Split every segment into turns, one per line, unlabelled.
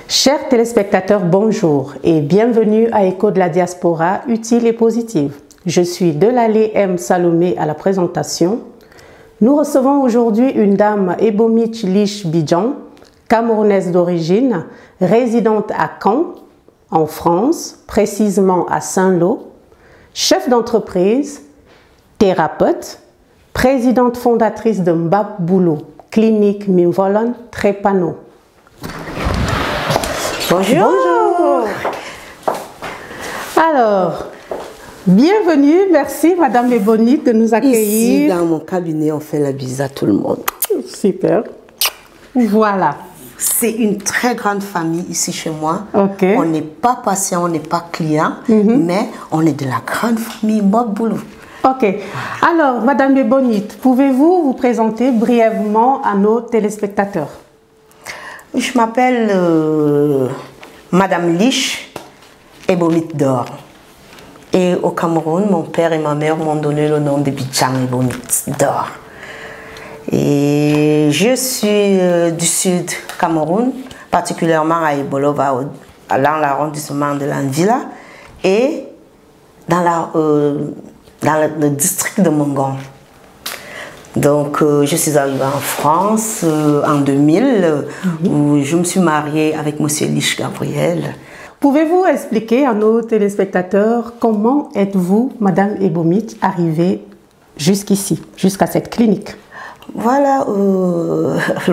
Chers téléspectateurs, bonjour et bienvenue à Écho de la diaspora utile et positive. Je suis Delalé M. Salomé à la présentation. Nous recevons aujourd'hui une dame Ebomit Lich Bidjan, camerounaise d'origine, résidente à Caen, en France, précisément à Saint-Lô, chef d'entreprise, thérapeute, présidente fondatrice de Mbap Boulou, clinique Mimvolon Trépano.
Bonjour.
Bonjour. Alors, bienvenue, merci Madame Ebomit de nous accueillir.
Ici, dans mon cabinet, on fait la bise à tout le monde.
Super. Voilà.
C'est une très grande famille ici chez moi.
Okay.
On n'est pas patient, on n'est pas client, mais on est de la grande famille Mbap Boulou.
Ok. Alors, Madame Ebomit, pouvez-vous vous présenter brièvement à nos téléspectateurs?
Je m'appelle Madame Lich Ebomit d'Or. Et au Cameroun, mon père et ma mère m'ont donné le nom de Bidjan Ebomit d'Or. Et je suis du sud Cameroun, particulièrement à Ebolova, dans l'arrondissement de l'Anvila et dans le district de Mongon. Donc, je suis arrivée en France en 2000, où je me suis mariée avec M. Lich Gabriel.
Pouvez-vous expliquer à nos téléspectateurs comment êtes-vous, Madame Ebomit, arrivée jusqu'ici, jusqu'à cette clinique?
Voilà.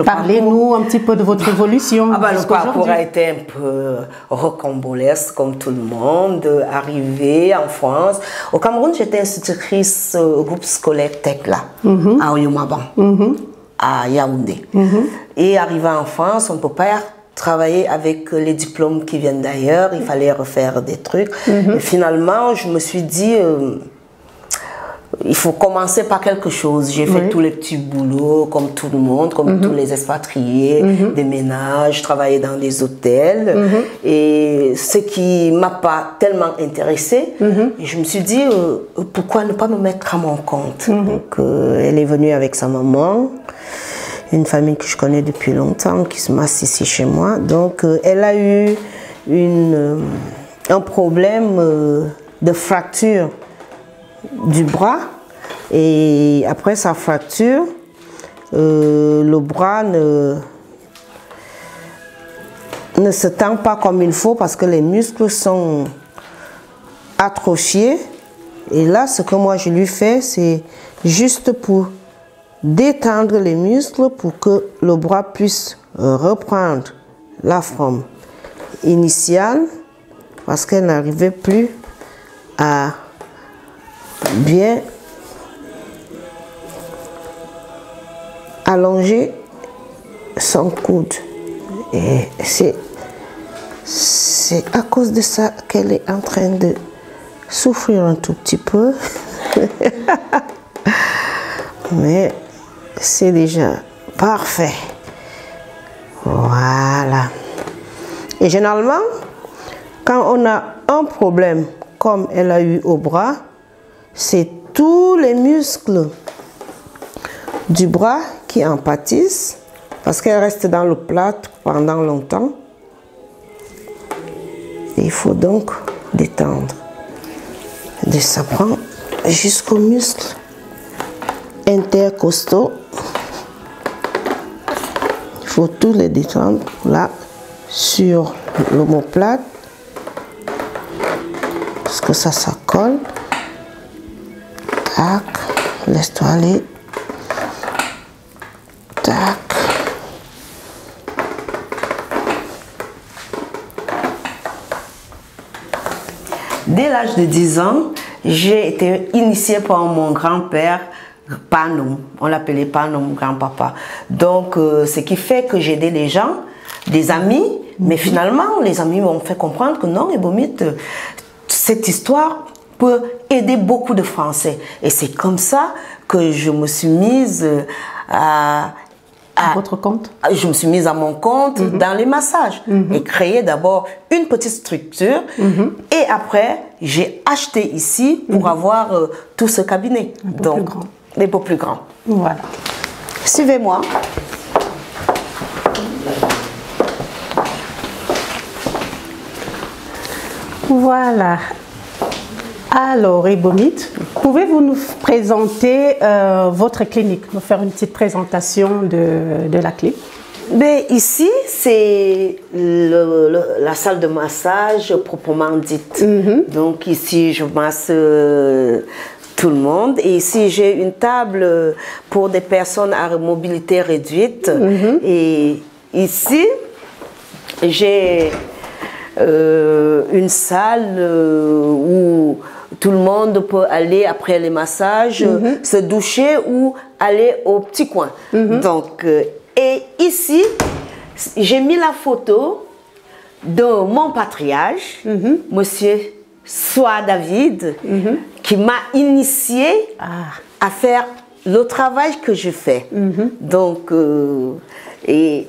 Parlez-nous un petit peu de votre évolution.
Le parcours a été un peu rocambolesque, comme tout le monde. Arrivé en France. Au Cameroun, j'étais institutrice au groupe scolaire Tekla, à Oyumaban, à Yaoundé. Et arrivé en France, on ne peut pas travailler avec les diplômes qui viennent d'ailleurs. Il fallait refaire des trucs. Et finalement, je me suis dit... il faut commencer par quelque chose. J'ai fait tous les petits boulots, comme tout le monde, comme tous les expatriés, des ménages, travaillé dans des hôtels. Et ce qui ne m'a pas tellement intéressée, je me suis dit, pourquoi ne pas me mettre à mon compte? Donc, elle est venue avec sa maman, une famille que je connais depuis longtemps, qui se masse ici chez moi. Donc, elle a eu un problème de fracture du bras, et après sa fracture, le bras ne se tend pas comme il faut parce que les muscles sont atrophiés. Et là, ce que moi je lui fais, c'est juste pour détendre les muscles pour que le bras puisse reprendre la forme initiale, parce qu'elle n'arrivait plus à bien allonger son coude. Et c'est à cause de ça qu'elle est en train de souffrir un tout petit peu. Mais c'est déjà parfait. Voilà. Et généralement, quand on a un problème comme elle a eu au bras, c'est tous les muscles du bras qui en pâtissent parce qu'elle reste dans le plâtre pendant longtemps. Et il faut donc détendre. Et ça prend jusqu'aux muscles intercostaux. Il faut tous les détendre là sur l'omoplate parce que ça colle. Tac, laisse-toi aller. Tac. Dès l'âge de 10 ans, j'ai été initiée par mon grand-père Panom. On l'appelait Panom, grand-papa. Donc, ce qui fait que j'aidais les gens, des amis, mais finalement, les amis m'ont fait comprendre que non, Ebomit, cette histoire peut aider beaucoup de Français. Et c'est comme ça que je me suis mise à
votre compte?
Je me suis mise à mon compte dans les massages et créé d'abord une petite structure et après j'ai acheté ici pour avoir tout ce cabinet. Donc, des beaux plus grands.
Voilà.
Suivez-moi.
Voilà. Alors, Ebomit, pouvez-vous nous présenter votre clinique, nous faire une petite présentation de la clinique?
Mais ici, c'est la salle de massage proprement dite. Donc ici, je masse tout le monde. Et ici, j'ai une table pour des personnes à mobilité réduite. Et ici, j'ai une salle où tout le monde peut aller après les massages, se doucher ou aller au petit coin. Donc, et ici, j'ai mis la photo de mon patriarche, Monsieur Soa David, qui m'a initié à faire le travail que je fais. Donc, et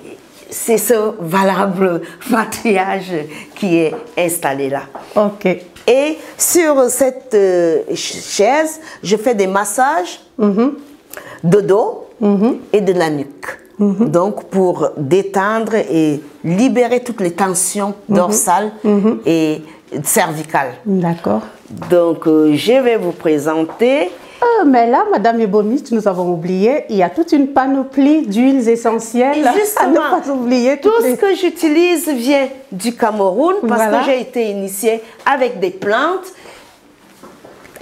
c'est ce valable patriarche qui est installé là.
Ok.
Et sur cette chaise, je fais des massages de dos et de la nuque. Donc, pour détendre et libérer toutes les tensions dorsales et cervicales.
D'accord.
Donc, je vais vous présenter.
Mais là, Madame Ebomit, nous avons oublié, il y a toute une panoplie d'huiles essentielles.
Justement,
à ne pas oublier
tout ce que j'utilise vient du Cameroun parce que j'ai été initiée avec des plantes,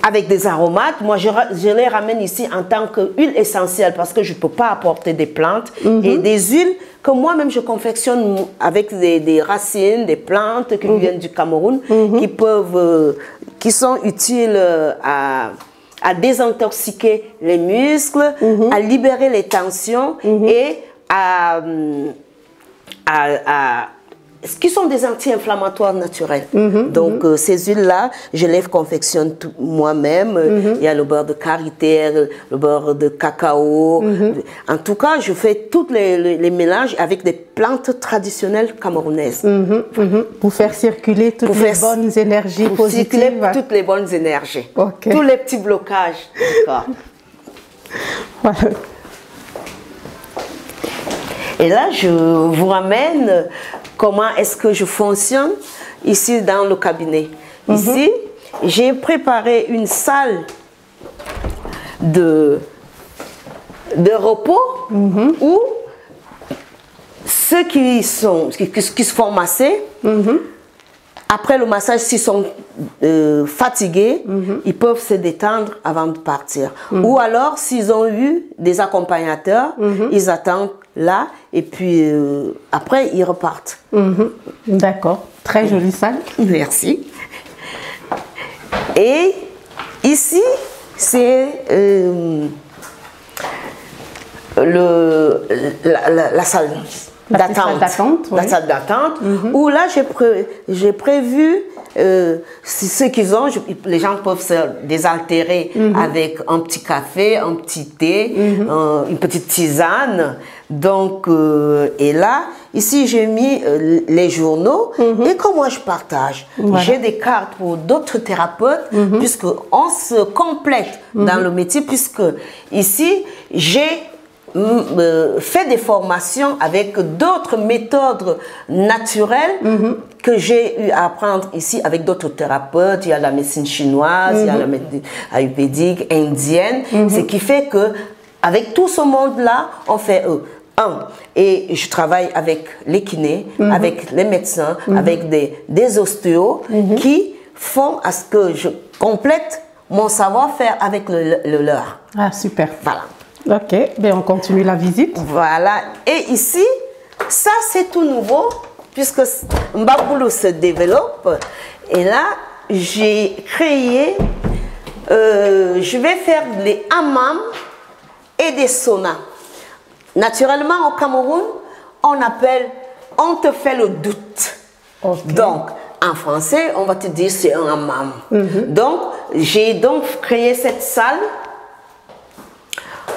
avec des aromates. Moi, je les ramène ici en tant qu'huile essentielle parce que je ne peux pas apporter des plantes et des huiles que moi-même je confectionne avec des racines, des plantes qui viennent du Cameroun, qui sont utiles à désintoxiquer les muscles, à libérer les tensions et qui sont des anti-inflammatoires naturels. Donc, ces huiles-là, je les confectionne moi-même. Il y a le beurre de karité, le beurre de cacao. En tout cas, je fais tous les mélanges avec des plantes traditionnelles camerounaises.
Pour faire circuler toutes les bonnes énergies positives.
Circuler toutes les bonnes énergies. Tous les petits blocages.
Voilà.
Et là, je vous ramène comment est-ce que je fonctionne ici dans le cabinet. Ici, j'ai préparé une salle de repos où ceux qui se font masser, après le massage, s'ils sont fatigués, ils peuvent se détendre avant de partir. Ou alors, s'ils ont eu des accompagnateurs, ils attendent là et puis après, ils repartent.
D'accord. Très jolie salle.
Merci. Et ici, c'est la salle d'attente. La salle d'attente, où là, j'ai prévu ce qu'ils ont. Les gens peuvent se désaltérer avec un petit café, un petit thé, une petite tisane. Donc, et là, ici, j'ai mis les journaux et comment je partage. J'ai des cartes pour d'autres thérapeutes, puisqu'on se complète dans le métier, puisque ici, j'ai fait des formations avec d'autres méthodes naturelles que j'ai eu à apprendre ici avec d'autres thérapeutes. Il y a la médecine chinoise, il y a la médecine ayurvédique, indienne. Ce qui fait que avec tout ce monde-là, on fait et je travaille avec les kinés, avec les médecins, avec des ostéos qui font à ce que je complète mon savoir-faire avec le leur.
Ah, super.
Voilà.
Ok, bien on continue la visite.
Voilà, et ici, ça c'est tout nouveau, puisque Mbaboulou se développe. Et là, j'ai créé, je vais faire les hammams et des saunas. Naturellement, au Cameroun, on te fait le doute. Donc, en français, on va te dire c'est un hammam. Donc, j'ai donc créé cette salle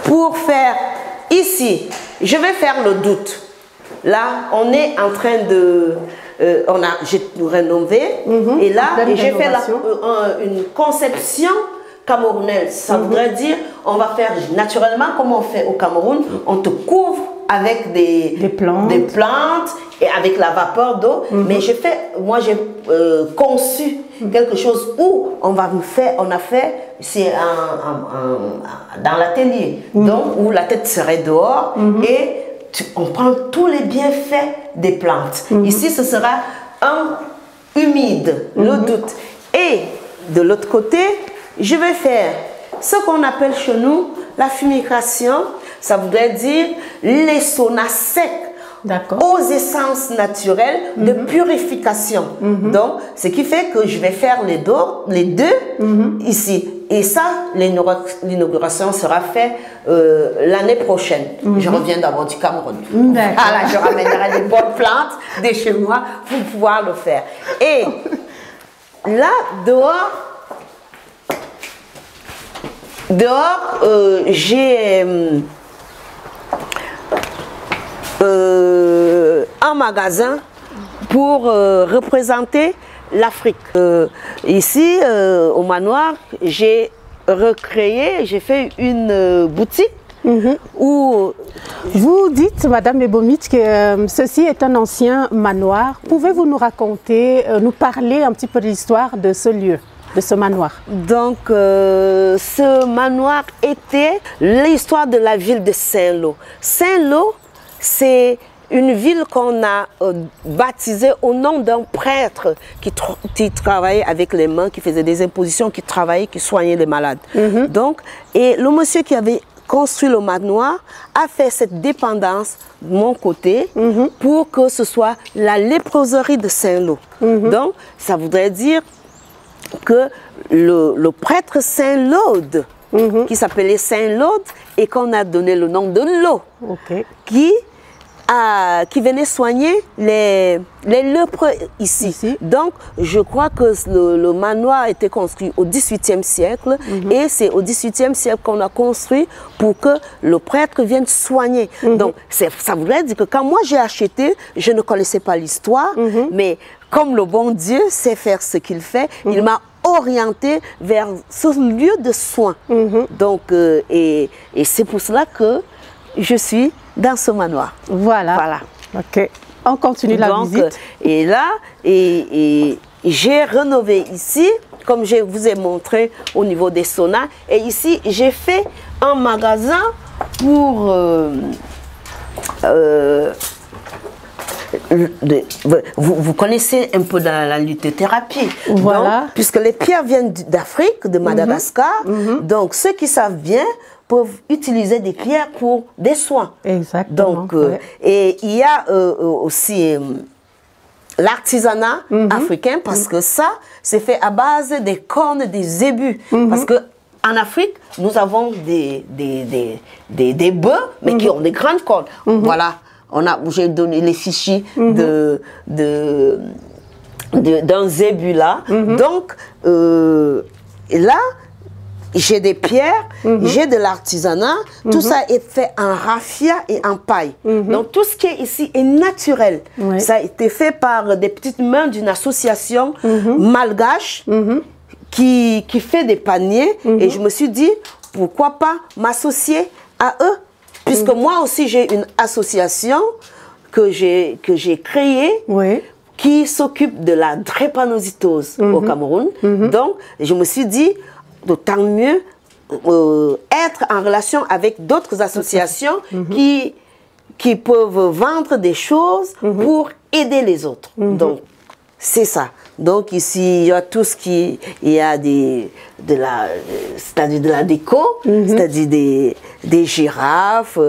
pour faire ici, je vais faire le doute. Là, on est en train de... j'ai rénové et là, j'ai fait une conception camerounaise. Ça voudrait dire, on va faire naturellement comme on fait au Cameroun, on te couvre avec des plantes et avec la vapeur d'eau. Mais moi j'ai conçu quelque chose où on a fait, c'est dans l'atelier, donc où la tête serait dehors et on prend tous les bienfaits des plantes. Ici, ce sera humide, le doute. Et de l'autre côté, je vais faire ce qu'on appelle chez nous la fumigation. Ça voudrait dire les saunas secs aux essences naturelles de purification. Donc, ce qui fait que je vais faire les deux ici. Et ça, l'inauguration sera faite l'année prochaine. Je reviens d'abord du Cameroun. Voilà, je ramènerai des bonnes plantes de chez moi pour pouvoir le faire. Et là, dehors, j'ai un magasin pour représenter l'Afrique. Ici, au manoir, j'ai fait une boutique où...
Vous dites, Madame Ebomit, que ceci est un ancien manoir. Pouvez-vous nous raconter, nous parler un petit peu de l'histoire de ce lieu, de ce manoir?
Donc, ce manoir était l'histoire de la ville de Saint-Lô. Saint-Lô, c'est une ville qu'on a baptisée au nom d'un prêtre qui travaillait avec les mains, qui faisait des impositions, qui travaillait, qui soignait les malades. Donc, et le monsieur qui avait construit le manoir a fait cette dépendance de mon côté pour que ce soit la léproserie de Saint-Lô. Donc, ça voudrait dire que le prêtre Saint-Laude, qui s'appelait Saint-Laude et qu'on a donné le nom de l'eau, qui venait soigner les lépreux ici. Donc, je crois que le manoir a été construit au XVIIIe siècle et c'est au XVIIIe siècle qu'on a construit pour que le prêtre vienne soigner. Donc, ça voudrait dire que quand moi j'ai acheté, je ne connaissais pas l'histoire, mais comme le bon Dieu sait faire ce qu'il fait, il m'a orienté vers ce lieu de soins. Donc, et c'est pour cela que je suis dans ce manoir.
Voilà. Ok. On continue la visite.
Et là, j'ai rénové ici, comme je vous ai montré au niveau des saunas. Et ici, j'ai fait un magasin pour... vous connaissez un peu la lithothérapie. Donc, puisque les pierres viennent d'Afrique, de Madagascar. Donc, ceux qui savent bien peuvent utiliser des pierres pour des soins.
Exactement.
Donc, et il y a aussi l'artisanat africain, parce que ça, c'est fait à base des cornes des zébus. Parce que en Afrique, nous avons des bœufs, mais qui ont des grandes cornes. Voilà, j'ai donné les fichiers d'un zébu là. Donc, là, j'ai des pierres, j'ai de l'artisanat, tout ça est fait en raffia et en paille. Donc tout ce qui est ici est naturel. Ça a été fait par des petites mains d'une association malgache qui fait des paniers. Et je me suis dit, pourquoi pas m'associer à eux? Puisque moi aussi j'ai une association que j'ai créée qui s'occupe de la drépanocytose au Cameroun. Donc je me suis dit, d'autant mieux être en relation avec d'autres associations qui peuvent vendre des choses pour aider les autres. Donc, c'est ça. Donc, ici, il y a tout ce qui... Il y a c'est-à-dire de la déco, c'est-à-dire des girafes,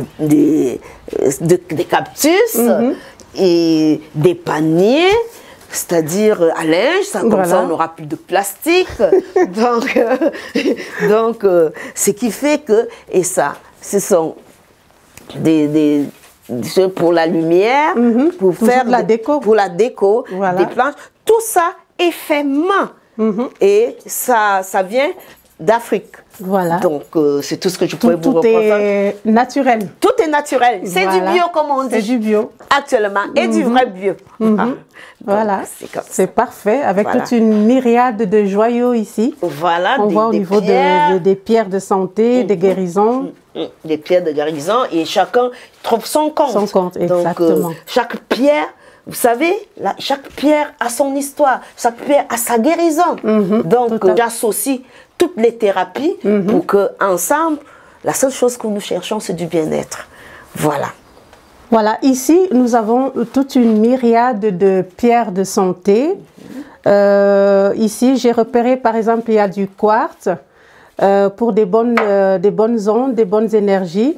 des cactus et des paniers. C'est-à-dire à linge, comme ça on n'aura plus de plastique. Donc, ce qui fait que, et ça, ce sont pour la lumière, pour faire
la déco.
Pour la déco, des planches. Tout ça est fait main. Et ça vient d'Afrique.
Voilà.
Donc, c'est tout ce que je pourrais vous représenter.
Tout est naturel.
Tout est naturel. C'est du bio, comme on dit.
C'est du bio.
Actuellement. Et du vrai bio.
Voilà. C'est parfait. Avec toute une myriade de joyaux ici.
Voilà.
On voit au niveau des pierres de santé, des guérisons.
des pierres de guérison et chacun trouve son compte.
Son compte, exactement.
Donc, chaque pierre, vous savez, chaque pierre a son histoire, chaque pierre a sa guérison. Donc, j'associe toutes les thérapies pour que ensemble, la seule chose que nous cherchons, c'est du bien-être. Voilà.
Voilà, ici, nous avons toute une myriade de pierres de santé. Ici, j'ai repéré, par exemple, il y a du quartz pour des bonnes ondes, des bonnes énergies.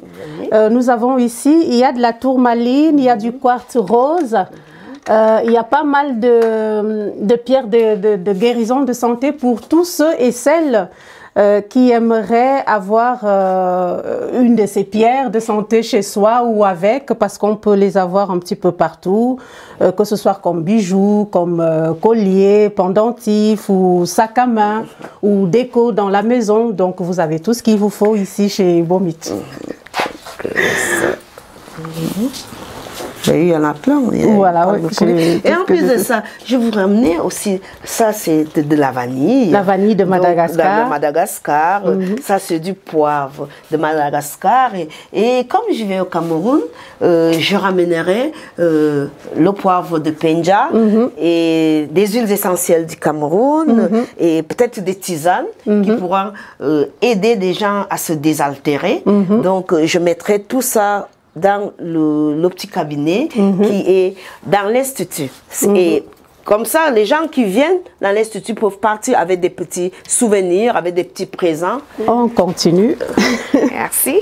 Nous avons ici, il y a de la tourmaline, il y a du quartz rose. Il y a pas mal de pierres de guérison, de santé pour tous ceux et celles qui aimeraient avoir une de ces pierres de santé chez soi ou avec, parce qu'on peut les avoir un petit peu partout, que ce soit comme bijoux, comme collier, pendentif ou sac à main ou déco dans la maison. Donc vous avez tout ce qu'il vous faut ici chez Bomit.
Il y en a plein.
Voilà,
et en plus de ça, je vous ramener aussi, ça c'est de la vanille.
La vanille de Madagascar.
De Madagascar. Ça c'est du poivre de Madagascar. Et comme je vais au Cameroun, je ramènerai le poivre de Penja et des huiles essentielles du Cameroun et peut-être des tisanes qui pourront aider des gens à se désaltérer. Donc je mettrai tout ça dans le petit cabinet qui est dans l'Institut. Et comme ça, les gens qui viennent dans l'Institut peuvent partir avec des petits souvenirs, avec des petits présents.
On continue.
Merci.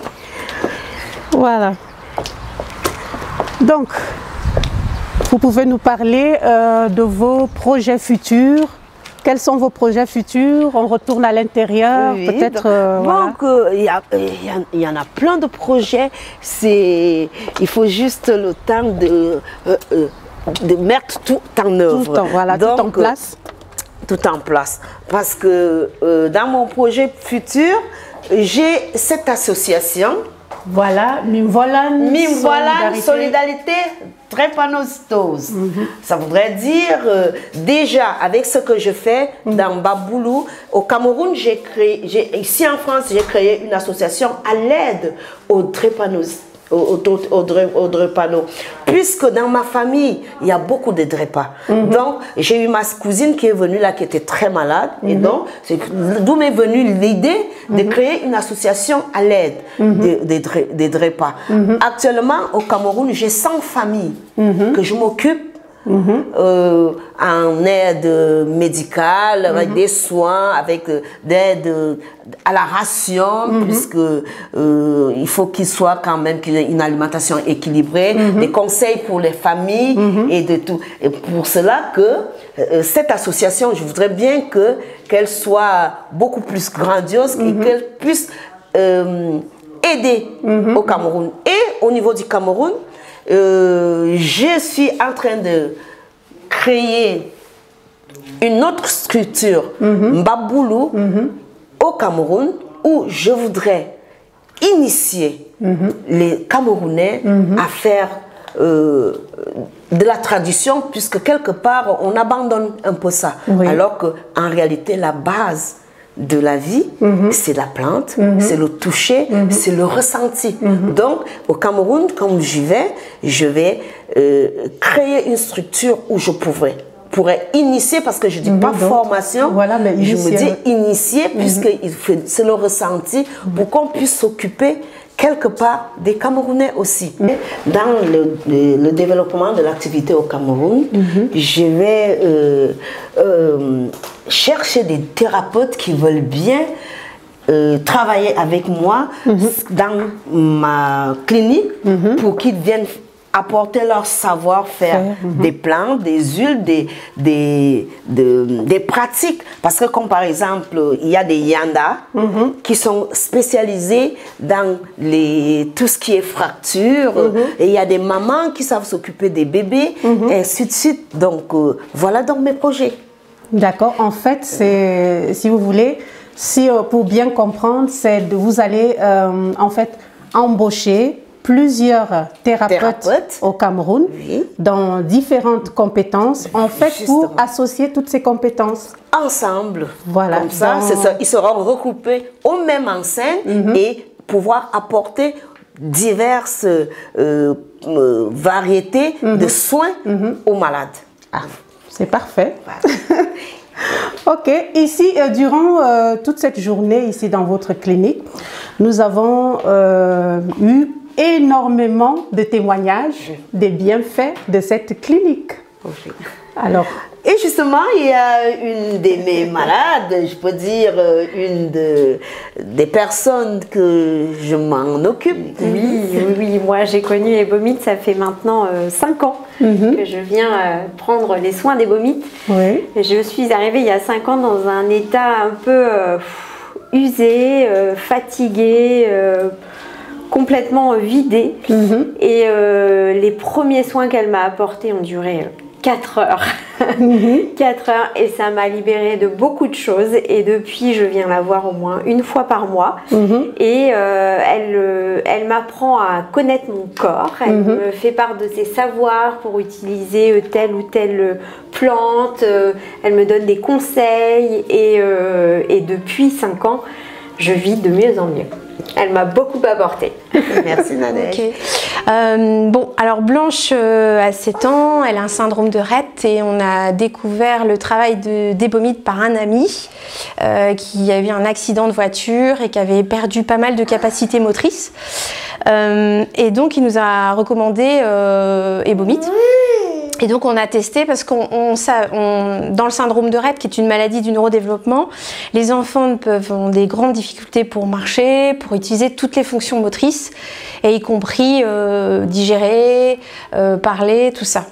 Voilà. Donc, vous pouvez nous parler de vos projets futurs. Quels sont vos projets futurs? On retourne à l'intérieur, peut-être.
Donc, il y en a plein de projets. Il faut juste le temps de mettre tout en œuvre.
Voilà, donc, tout en place.
Tout en place. Parce que dans mon projet futur, j'ai cette association.
Voilà, Mimvolan
Solidarité Drépanocytose. Ça voudrait dire, déjà, avec ce que je fais dans Baboulou, au Cameroun, ici en France, j'ai créé une association à l'aide aux drépanocytoses. Au drépano, puisque dans ma famille il y a beaucoup de drépas. Donc j'ai eu ma cousine qui est venue là, qui était très malade, et donc d'où m'est venue l'idée de créer une association à l'aide des drépas. Actuellement au Cameroun, j'ai 100 familles que je m'occupe en aide médicale, avec des soins, avec d'aide à la ration, puisque il faut qu'il soit quand même qu'il y ait une alimentation équilibrée, des conseils pour les familles et de tout. Et pour cela que cette association, je voudrais bien qu'elle soit beaucoup plus grandiose et qu'elle puisse aider au Cameroun. Et au niveau du Cameroun, je suis en train de créer une autre structure, Mbaboulou, au Cameroun, où je voudrais initier les Camerounais à faire de la tradition, puisque quelque part on abandonne un peu ça, alors qu'en réalité la base de la vie, c'est la plante, c'est le toucher, c'est le ressenti. Donc, au Cameroun, comme j'y vais, je vais créer une structure où je pourrais initier, parce que je ne dis pas formation,
voilà, mais
je me dis initier, puisque c'est le ressenti, pour qu'on puisse s'occuper quelque part des Camerounais aussi. Dans le développement de l'activité au Cameroun, je vais chercher des thérapeutes qui veulent bien travailler avec moi dans ma clinique pour qu'ils viennent apporter leur savoir-faire, des plantes, des huiles, des pratiques. Parce que comme par exemple, il y a des yanda qui sont spécialisés dans tout ce qui est fracture. Et il y a des mamans qui savent s'occuper des bébés, et ainsi de suite. Donc, voilà donc mes projets.
D'accord. En fait, si vous voulez, pour bien comprendre, c'est de vous allez en fait embaucher plusieurs thérapeutes au Cameroun dans différentes compétences, en fait, pour associer toutes ces compétences
ensemble.
Voilà.
Comme ça, ils seront regroupés au même enseigne et pouvoir apporter diverses variétés de soins aux malades.
Ah, c'est parfait. Ok, ici, durant toute cette journée, ici dans votre clinique, nous avons eu énormément de témoignages des bienfaits de cette clinique. Alors,
et justement, il y a une de mes malades, je peux dire une des personnes que je m'en occupe.
Oui, moi j'ai connu Ebomit, ça fait maintenant 5 ans que je viens prendre les soins d'Ebomit.
Oui.
Je suis arrivée il y a 5 ans dans un état un peu usé, fatigué, complètement vidé. Et les premiers soins qu'elle m'a apportés ont duré 4 heures. 4 heures, et ça m'a libérée de beaucoup de choses, et depuis je viens la voir au moins une fois par mois. Et elle m'apprend à connaître mon corps, elle me fait part de ses savoirs pour utiliser telle ou telle plante, elle me donne des conseils, et depuis 5 ans je vis de mieux en mieux. Elle m'a beaucoup apporté.
Merci Nadège.
Okay. Bon, alors Blanche a 7 ans, elle a un syndrome de Rett, et on a découvert le travail d'Ebomit par un ami qui a eu un accident de voiture et qui avait perdu pas mal de capacités motrices. Et donc il nous a recommandé Ebomit. Et donc on a testé parce dans le syndrome de Rett, qui est une maladie du neurodéveloppement, les enfants ont des grandes difficultés pour marcher, pour utiliser toutes les fonctions motrices, et y compris digérer, parler, tout ça.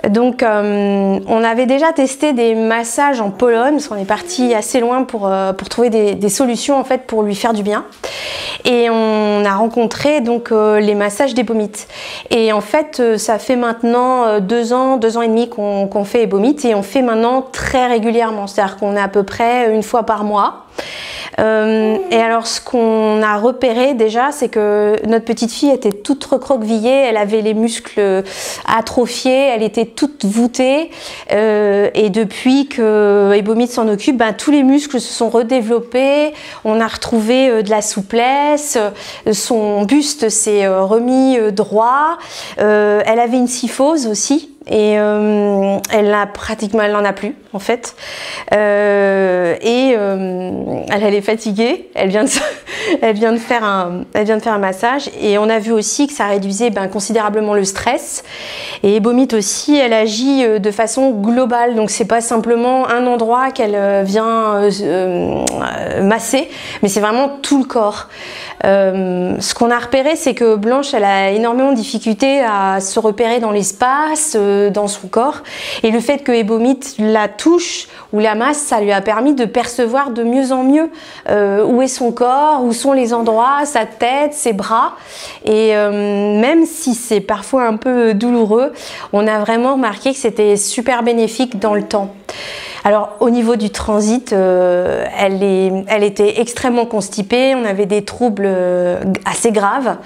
Donc on avait déjà testé des massages en Pologne, parce qu'on est parti assez loin pour trouver des solutions en fait pour lui faire du bien. Et on a rencontré donc les massages d'Ebomit. Et en fait, ça fait maintenant 2 ans et demi qu'on fait Ebomit, et on fait maintenant très régulièrement. C'est-à-dire qu'on est à peu près une fois par mois. Et alors ce qu'on a repéré déjà, c'est que notre petite fille était toute recroquevillée, elle avait les muscles atrophiés, elle était toute voûtée, et depuis que Ebomit s'en occupe, ben, tous les muscles se sont redéveloppés, on a retrouvé de la souplesse, son buste s'est remis droit, elle avait une kyphose aussi. Et elle n'en a plus en fait, elle est fatiguée, elle vient de faire un massage, et on a vu aussi que ça réduisait considérablement le stress. Et Ebomit aussi, elle agit de façon globale, donc c'est pas simplement un endroit qu'elle vient masser, mais c'est vraiment tout le corps. Ce qu'on a repéré, c'est que Blanche, elle a énormément de difficultés à se repérer dans l'espace, dans son corps, et le fait que Ebomit la touche ou la masse, ça lui a permis de percevoir de mieux en mieux où est son corps, où sont les endroits, sa tête, ses bras, et même si c'est parfois un peu douloureux, on a vraiment remarqué que c'était super bénéfique dans le temps. Alors au niveau du transit, elle était extrêmement constipée, on avait des troubles assez graves,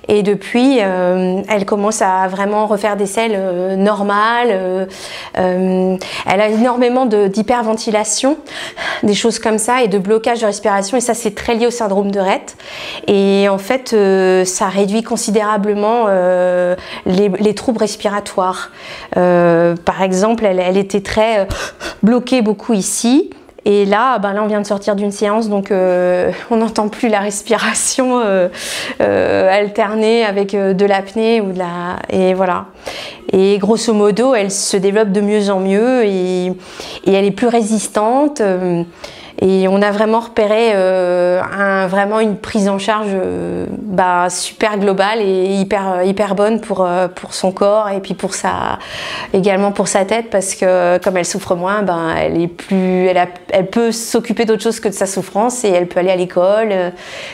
et depuis elle commence à vraiment refaire des selles normales, elle a énormément d'hyperventilation, des choses comme ça, et de blocage de respiration, et ça c'est très lié au syndrome de Rett, et en fait ça réduit considérablement les troubles respiratoires. Par exemple, elle était très bloquée beaucoup ici, et là on vient de sortir d'une séance, donc on n'entend plus la respiration alternée avec de l'apnée et voilà. Et grosso modo, elle se développe de mieux en mieux, et elle est plus résistante. Et on a vraiment repéré vraiment une prise en charge super globale et hyper bonne pour son corps, et puis également pour sa tête, parce que comme elle souffre moins, elle peut s'occuper d'autre chose que de sa souffrance, et elle peut aller à l'école,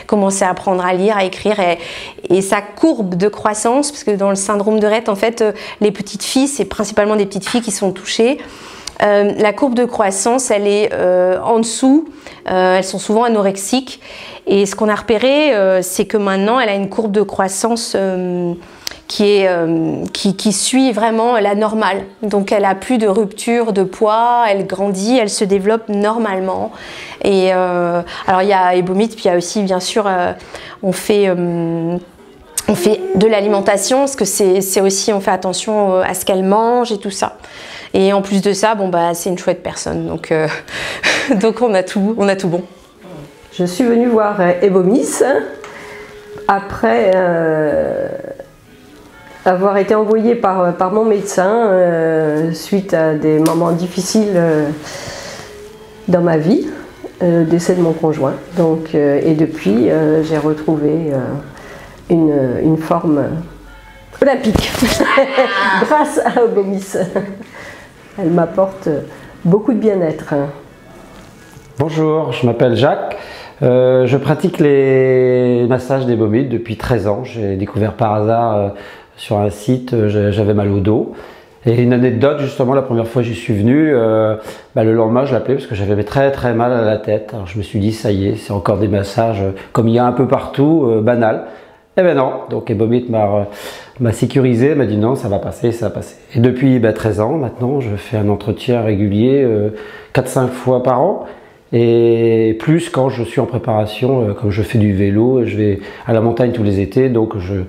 commencer à apprendre à lire, à écrire, et sa courbe de croissance, parce que dans le syndrome de Rett, en fait, les petites filles, c'est principalement des petites filles qui sont touchées. La courbe de croissance, elle est en dessous, elles sont souvent anorexiques, et ce qu'on a repéré, c'est que maintenant elle a une courbe de croissance qui suit vraiment la normale. Donc elle a plus de rupture de poids, elle grandit, elle se développe normalement. Et alors il y a Ebomit, puis il y a aussi bien sûr on fait de l'alimentation, parce que c'est aussi, on fait attention à ce qu'elle mange et tout ça. Et en plus de ça, bon bah c'est une chouette personne, donc donc on a tout bon.
Je suis venue voir Ebomis après avoir été envoyée par mon médecin suite à des moments difficiles dans ma vie, décès de mon conjoint. Donc, et depuis, j'ai retrouvé une forme olympique grâce à Ebomis. Elle m'apporte beaucoup de bien-être.
Bonjour, je m'appelle Jacques. Je pratique les massages d'Ebomit depuis 13 ans. J'ai découvert par hasard sur un site, j'avais mal au dos. Et une anecdote, justement, la première fois que j'y suis venu, le lendemain je l'appelais parce que j'avais très mal à la tête. Alors je me suis dit, ça y est, c'est encore des massages comme il y a un peu partout, banal. Eh ben non, donc Ebomit m'a sécurisé, m'a dit non, ça va passer, ça va passer. Et depuis 13 ans maintenant, je fais un entretien régulier 4-5 fois par an. Et plus quand je suis en préparation, comme je fais du vélo, je vais à la montagne tous les étés, donc je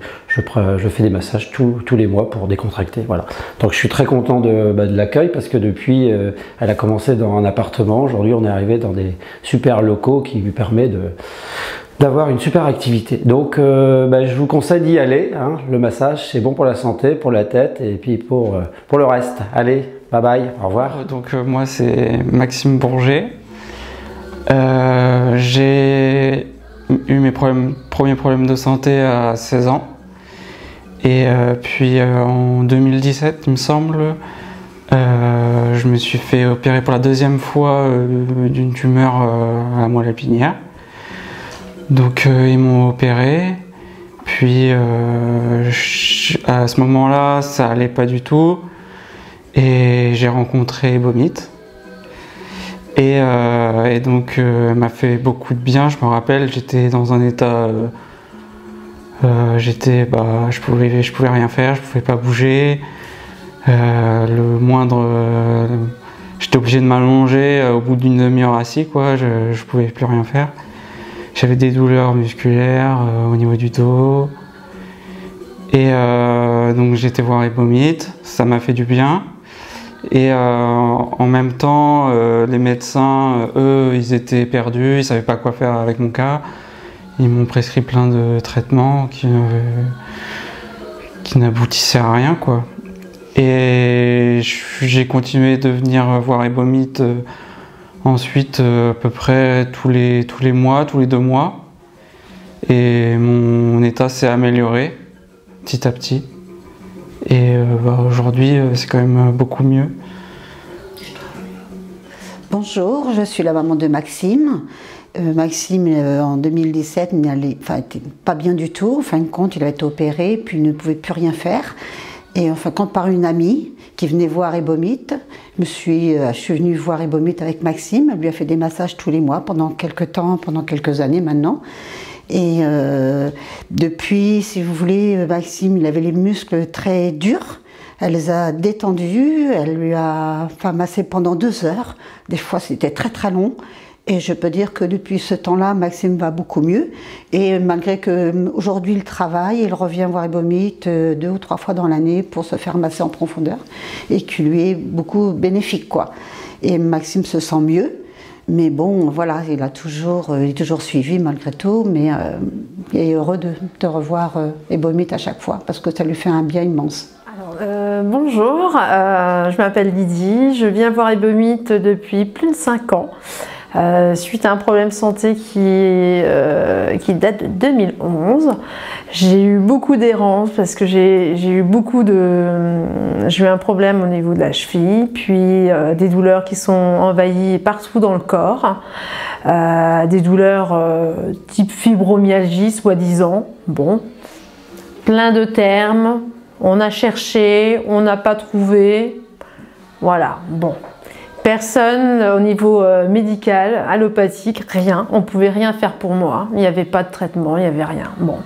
fais des massages tous les mois pour décontracter. Voilà. Donc je suis très content de l'accueil parce que depuis, elle a commencé dans un appartement. Aujourd'hui, on est arrivé dans des super locaux qui lui permettent d'avoir une super activité. Donc je vous conseille d'y aller. Hein. Le massage, c'est bon pour la santé, pour la tête et puis pour le reste. Allez, bye bye, au revoir.
Donc moi, c'est Maxime Bourget. J'ai eu mes premiers problèmes de santé à 16 ans et puis en 2017 il me semble je me suis fait opérer pour la deuxième fois d'une tumeur à la moelle épinière. Donc ils m'ont opéré, puis à ce moment là ça allait pas du tout et j'ai rencontré Ebomit. Et donc elle m'a fait beaucoup de bien. Je me rappelle, j'étais dans un état, je pouvais rien faire, je pouvais pas bouger. Le moindre, j'étais obligé de m'allonger au bout d'une demi-heure assis, quoi. Je pouvais plus rien faire. J'avais des douleurs musculaires au niveau du dos. Et donc j'ai été voir Ebomit, ça m'a fait du bien. Et en même temps, les médecins, eux, ils étaient perdus, ils ne savaient pas quoi faire avec mon cas. Ils m'ont prescrit plein de traitements qui n'aboutissaient à rien, quoi. Et j'ai continué de venir voir Ebomit ensuite à peu près tous les mois, tous les 2 mois. Et mon état s'est amélioré petit à petit. Et aujourd'hui, c'est quand même beaucoup mieux.
Bonjour, je suis la maman de Maxime. Maxime, en 2017, n'était pas bien du tout. En fin de compte, il a été opéré, puis il ne pouvait plus rien faire. Et en fin de compte, par une amie qui venait voir Ebomit, je suis venue voir Ebomit avec Maxime. Elle lui a fait des massages tous les mois pendant quelques temps, pendant quelques années maintenant. Et depuis, si vous voulez, Maxime, il avait les muscles très durs. Elle les a détendus, elle lui a massé pendant 2 heures. Des fois, c'était très long. Et je peux dire que depuis ce temps-là, Maxime va beaucoup mieux. Et malgré qu'aujourd'hui, il travaille, il revient voir Ebomit 2 ou 3 fois dans l'année pour se faire masser en profondeur. Et qui lui est beaucoup bénéfique, quoi. Et Maxime se sent mieux. Mais bon, voilà, il est toujours suivi malgré tout, mais il est heureux de revoir Ebomit à chaque fois, parce que ça lui fait un bien immense.
Alors, bonjour, je m'appelle Lydie, je viens voir Ebomit depuis plus de 5 ans, suite à un problème de santé qui date de 2011. J'ai eu beaucoup d'errances parce que j'ai eu un problème au niveau de la cheville, puis des douleurs qui sont envahies partout dans le corps, des douleurs type fibromyalgie soi-disant, bon, plein de termes, on a cherché, on n'a pas trouvé, voilà, bon. Personne au niveau médical, allopathique, rien, on ne pouvait rien faire pour moi, il n'y avait pas de traitement, il n'y avait rien, bon.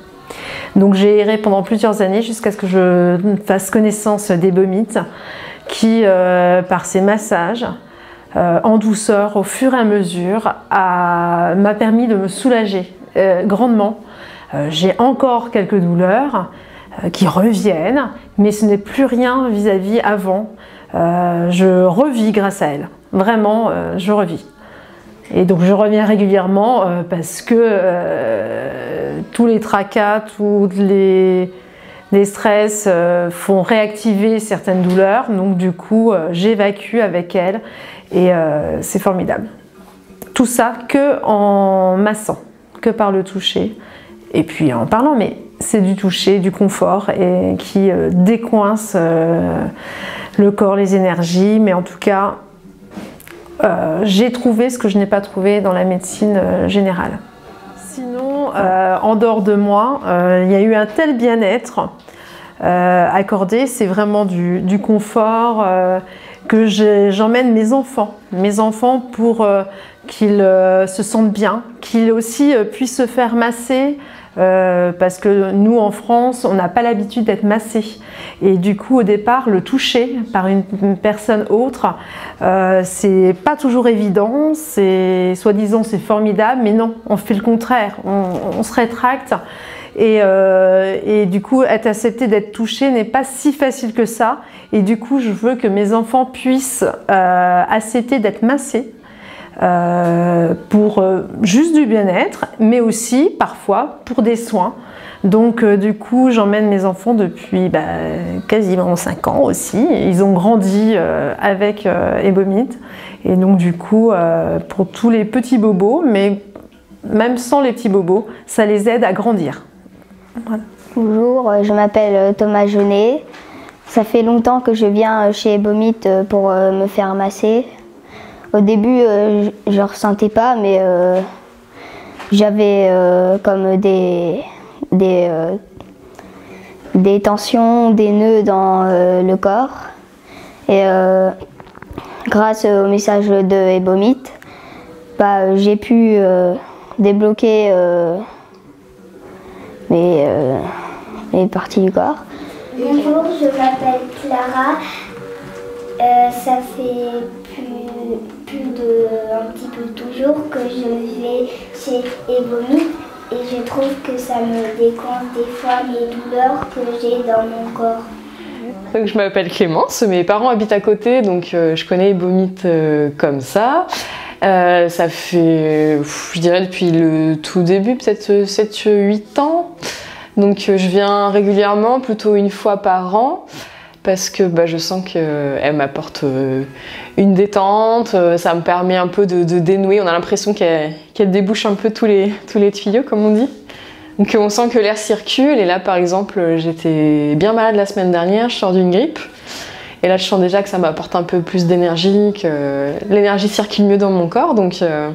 Donc j'ai erré pendant plusieurs années jusqu'à ce que je fasse connaissance d'Ebomit qui, par ses massages, en douceur, au fur et à mesure, m'a permis de me soulager grandement. J'ai encore quelques douleurs qui reviennent, mais ce n'est plus rien vis-à-vis avant. Je revis grâce à elle. Vraiment, je revis. Et donc je reviens régulièrement parce que tous les tracas, tous les stress font réactiver certaines douleurs. Donc du coup, j'évacue avec elle et c'est formidable. Tout ça que en massant, que par le toucher. Et puis en parlant, mais c'est du toucher, du confort et qui décoince le corps, les énergies. Mais en tout cas, j'ai trouvé ce que je n'ai pas trouvé dans la médecine générale. Sinon, en dehors de moi, il y a eu un tel bien-être accordé, c'est vraiment du confort que j'emmène mes enfants pour qu'ils se sentent bien, qu'ils aussi puissent se faire masser. Parce que nous en France on n'a pas l'habitude d'être massé et du coup au départ le toucher par une personne autre c'est pas toujours évident, c'est soi-disant c'est formidable mais non, on fait le contraire, on se rétracte et du coup être accepté d'être touché n'est pas si facile que ça et du coup je veux que mes enfants puissent accepter d'être massés pour juste du bien-être, mais aussi parfois pour des soins. Donc du coup, j'emmène mes enfants depuis quasiment 5 ans aussi. Ils ont grandi avec Ebomit. Et donc du coup, pour tous les petits bobos, mais même sans les petits bobos, ça les aide à grandir. Voilà.
Bonjour, je m'appelle Thomas Jeunet. Ça fait longtemps que je viens chez Ebomit pour me faire masser. Au début, je ne ressentais pas, mais j'avais comme des tensions, des nœuds dans le corps. Et grâce au message de Ebomit, j'ai pu débloquer mes parties du corps.
Bonjour, je m'appelle Clara. Ça fait un petit peu toujours que je vais chez Ebomit et je trouve que ça me décompte des fois les douleurs que j'ai dans mon corps.
Donc, je m'appelle Clémence, mes parents habitent à côté donc je connais Ebomit comme ça. Ça fait, je dirais depuis le tout début, peut-être 7-8 ans. Donc je viens régulièrement, plutôt une fois par an. Parce que je sens qu'elle m'apporte une détente, ça me permet un peu de dénouer, on a l'impression qu'elle débouche un peu tous les tuyaux comme on dit. Donc on sent que l'air circule et là par exemple j'étais bien malade la semaine dernière, je sors d'une grippe et là je sens déjà que ça m'apporte un peu plus d'énergie, que l'énergie circule mieux dans mon corps donc je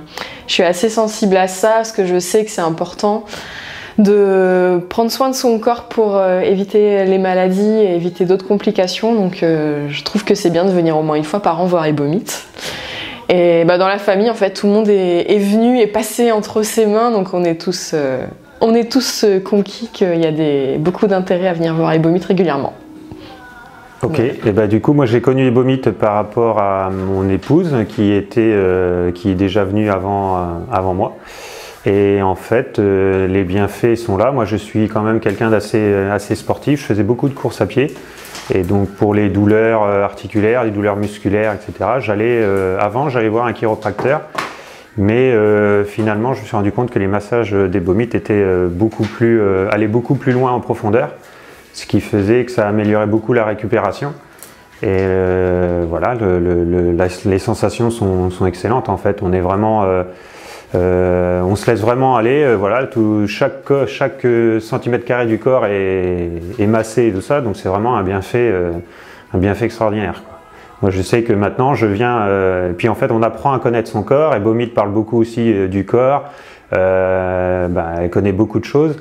suis assez sensible à ça parce que je sais que c'est important de prendre soin de son corps pour éviter les maladies et éviter d'autres complications. Donc je trouve que c'est bien de venir au moins une fois par an voir Ebomit. Et dans la famille, en fait, tout le monde est venu et passé entre ses mains. Donc on est tous conquis qu'il y a beaucoup d'intérêt à venir voir Ebomit régulièrement.
Ok, et du coup moi j'ai connu Ebomit par rapport à mon épouse qui est déjà venue avant moi. Et en fait, les bienfaits sont là. Moi, je suis quand même quelqu'un assez sportif. Je faisais beaucoup de courses à pied. Et donc, pour les douleurs articulaires, les douleurs musculaires, etc., avant, j'allais voir un chiropracteur. Mais finalement, je me suis rendu compte que les massages d'Ebomit allaient beaucoup plus loin en profondeur. Ce qui faisait que ça améliorait beaucoup la récupération. Et voilà, les sensations sont excellentes. En fait, on est vraiment... on se laisse vraiment aller, voilà, chaque centimètre carré du corps est massé et tout ça, donc c'est vraiment un bienfait extraordinaire, quoi. Moi je sais que maintenant je viens, et puis en fait on apprend à connaître son corps, et Ebomit parle beaucoup aussi du corps, elle connaît beaucoup de choses,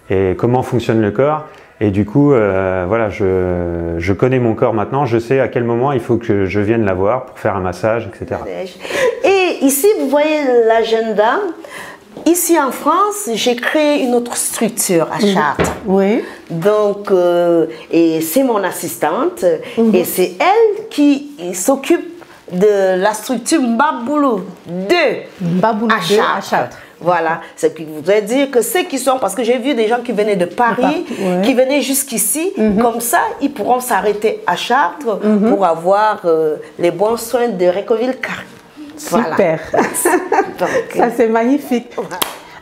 et comment fonctionne le corps, et du coup voilà, je connais mon corps maintenant, je sais à quel moment il faut que je vienne la voir pour faire un massage, etc.
Et ici, vous voyez la jeune dame, ici en France, j'ai créé une autre structure à Chartres.
Oui.
Donc, et c'est mon assistante et c'est elle qui s'occupe de la structure Mbaboulou 2 à Chartres. Voilà, ce qui voudrait dire que ceux qui sont, parce que j'ai vu des gens qui venaient de Paris, qui venaient jusqu'ici, comme ça, ils pourront s'arrêter à Chartres pour avoir les bons soins de Récoville-Carré.
Super.
Voilà.
Ça, c'est magnifique.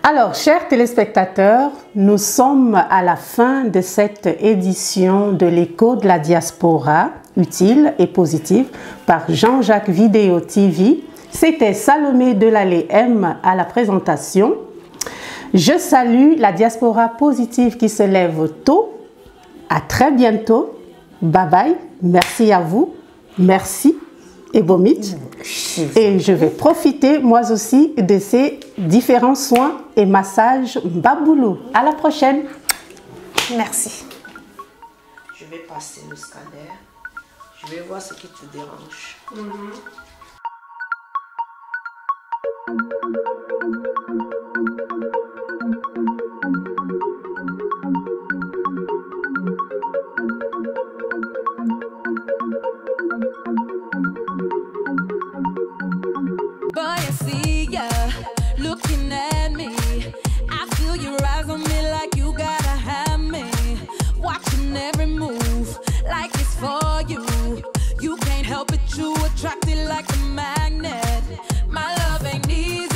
Alors, chers téléspectateurs, nous sommes à la fin de cette édition de l'Écho de la diaspora, utile et positive, par Jean-Jacques Vidéo TV. C'était Salomé Delallé M à la présentation. Je salue la diaspora positive qui se lève tôt. À très bientôt. Bye bye. Merci à vous. Merci Ebomit. Et je vais profiter moi aussi de ces différents soins et massages Baboulou. À la prochaine.
Merci. Je vais passer le scanner. Je vais voir ce qui te dérange.
Boy, I see ya looking at me. I feel your eyes on me like you gotta have me. Watching every move like it's for you. You can't help it, you attracted like a magnet. My love ain't easy.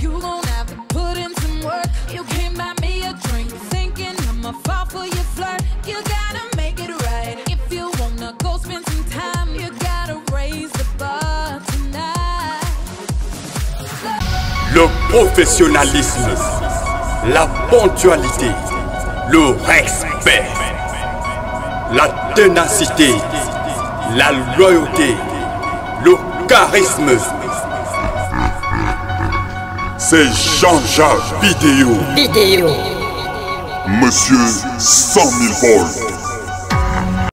You gon' have to put in some work. You came buy me a drink, thinking I'ma fall for your flirt. You gotta make it right. If you wanna go spend some time, you gotta raise the bar tonight.
Le professionnalisme, la ponctualité, le respect, la ténacité, la loyauté, le charisme. C'est Jean-Jacques Vidéo.
Vidéo.
Monsieur 100 000 volts.